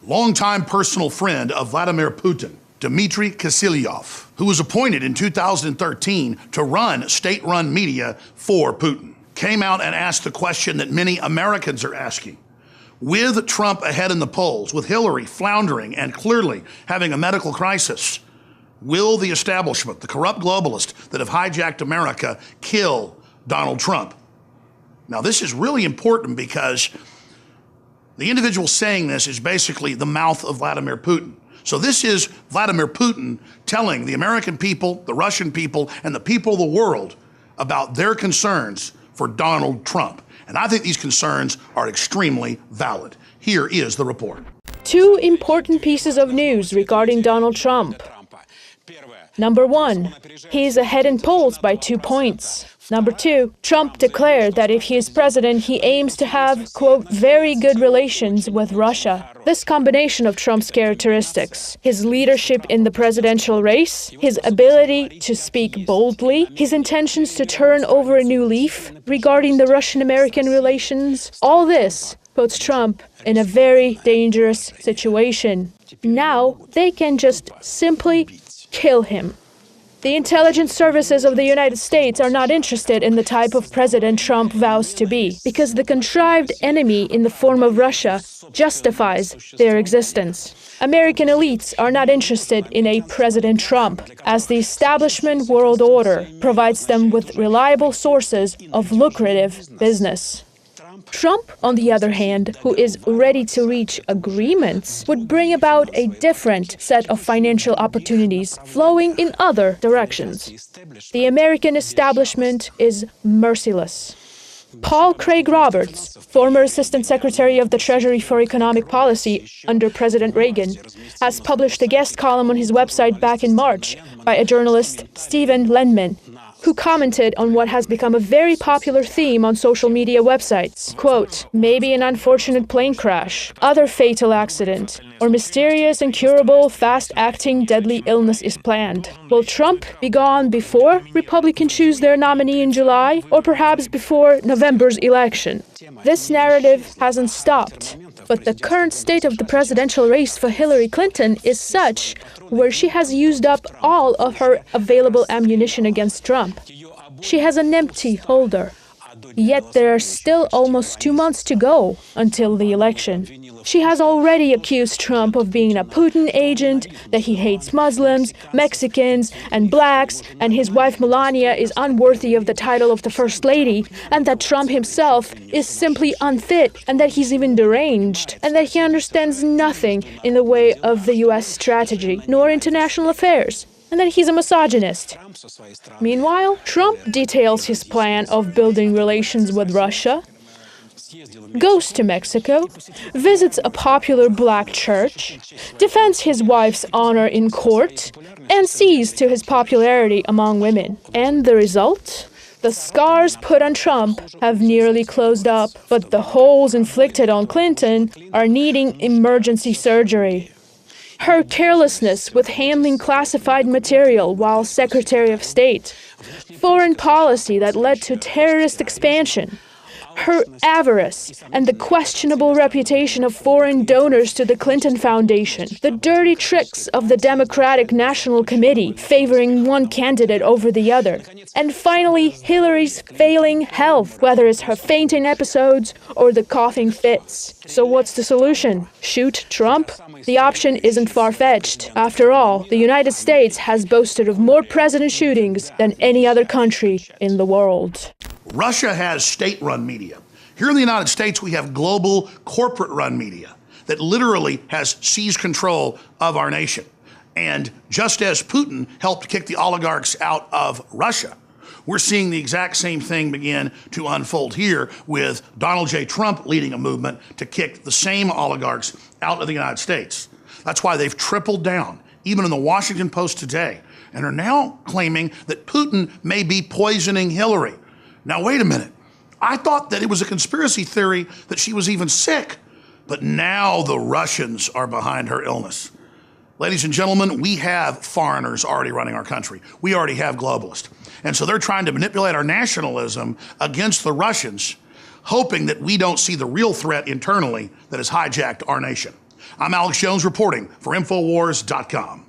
longtime personal friend of Vladimir Putin, Dmitry Kislyak, who was appointed in 2013 to run state-run media for Putin, came out and asked the question that many Americans are asking. With Trump ahead in the polls, with Hillary floundering and clearly having a medical crisis, will the establishment, the corrupt globalists that have hijacked America, kill Donald Trump? Now, this is really important because the individual saying this is basically the mouth of Vladimir Putin. So this is Vladimir Putin telling the American people, the Russian people, and the people of the world about their concerns for Donald Trump. And I think these concerns are extremely valid. Here is the report. Two important pieces of news regarding Donald Trump. Number one, he is ahead in polls by 2 points. Number two, Trump declared that if he is president, he aims to have, quote, very good relations with Russia. This combination of Trump's characteristics, his leadership in the presidential race, his ability to speak boldly, his intentions to turn over a new leaf regarding the Russian-American relations, all this puts Trump in a very dangerous situation. Now, they can just simply kill him. The intelligence services of the United States are not interested in the type of president Trump vows to be, because the contrived enemy in the form of Russia justifies their existence. American elites are not interested in a President Trump, as the establishment world order provides them with reliable sources of lucrative business. Trump, on the other hand, who is ready to reach agreements, would bring about a different set of financial opportunities flowing in other directions. The American establishment is merciless. Paul Craig Roberts, former Assistant Secretary of the Treasury for Economic Policy under President Reagan, has published a guest column on his website back in March by a journalist, Stephen Lendman, who commented on what has become a very popular theme on social media websites. Quote, maybe an unfortunate plane crash, other fatal accident, or mysterious, incurable, fast-acting, deadly illness is planned. Will Trump be gone before Republicans choose their nominee in July, or perhaps before November's election? This narrative hasn't stopped, but the current state of the presidential race for Hillary Clinton is such where she has used up all of her available ammunition against Trump. She has an empty holder. Yet there are still almost 2 months to go until the election. She has already accused Trump of being a Putin agent, that he hates Muslims, Mexicans, and blacks, and his wife Melania is unworthy of the title of the First Lady, and that Trump himself is simply unfit, and that he's even deranged, and that he understands nothing in the way of the U.S. strategy, nor international affairs, and that he's a misogynist. Meanwhile, Trump details his plan of building relations with Russia, goes to Mexico, visits a popular black church, defends his wife's honor in court, and sees to his popularity among women. And the result? The scars put on Trump have nearly closed up, but the holes inflicted on Clinton are needing emergency surgery. Her carelessness with handling classified material while Secretary of State, foreign policy that led to terrorist expansion, her avarice, and the questionable reputation of foreign donors to the Clinton Foundation, the dirty tricks of the Democratic National Committee favoring one candidate over the other, and finally, Hillary's failing health, whether it's her fainting episodes or the coughing fits. So what's the solution? Shoot Trump? The option isn't far-fetched. After all, the United States has boasted of more president shootings than any other country in the world. Russia has state-run media. Here in the United States, we have global corporate-run media that literally has seized control of our nation. And just as Putin helped kick the oligarchs out of Russia, we're seeing the exact same thing begin to unfold here with Donald J. Trump leading a movement to kick the same oligarchs out of the United States. That's why they've tripled down, even in the Washington Post today, and are now claiming that Putin may be poisoning Hillary. Now, wait a minute. I thought that it was a conspiracy theory that she was even sick, but now the Russians are behind her illness. Ladies and gentlemen, we have foreigners already running our country. We already have globalists. And so they're trying to manipulate our nationalism against the Russians, hoping that we don't see the real threat internally that has hijacked our nation. I'm Alex Jones reporting for Infowars.com.